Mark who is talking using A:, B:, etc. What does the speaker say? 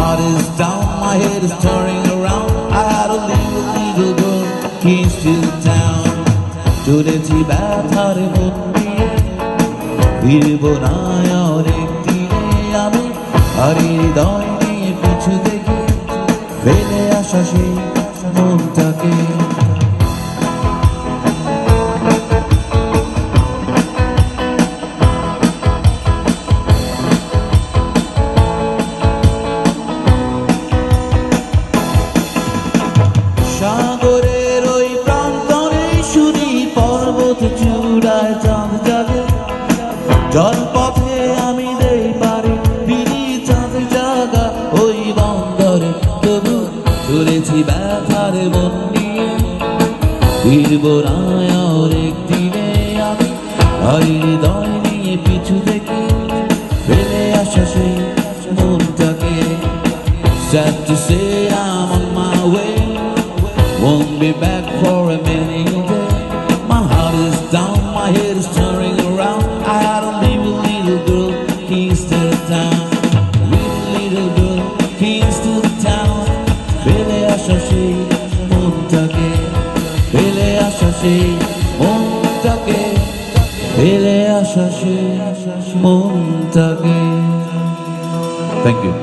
A: heart is down, my head is turning around. I had a little girl, keys to the town. চলেছি ব্যথার মন নিয়ে, ফিরব না আর একদিনে আমি। আর হৃদয় নিয়ে পিছু দেখি, ফেলে আসা সেই মনটাকে। সাগরের ওই প্রান্তরে শুনি পর্বত চূড়ায় চাঁদ জাগে। জলপথে আমি দেই পারি ফিরি চাঁদ জাগা ওই বন্দরে। তবু চলেছি ব্যথার মন নিয়ে, ফিরব না আর একদিনে আমি। আর হৃদয় নিয়ে পিছু দেখি, ফেলে আসা সেই মনটাকে। Sad to say I'm on my way, won't be back for a minute. My heart is down, my head is turning around. I had a little girl, keys to the town. Little girl, keys to the town. Fele asha shei montake, fele asha shei montake, fele asha shei montake. Thank you.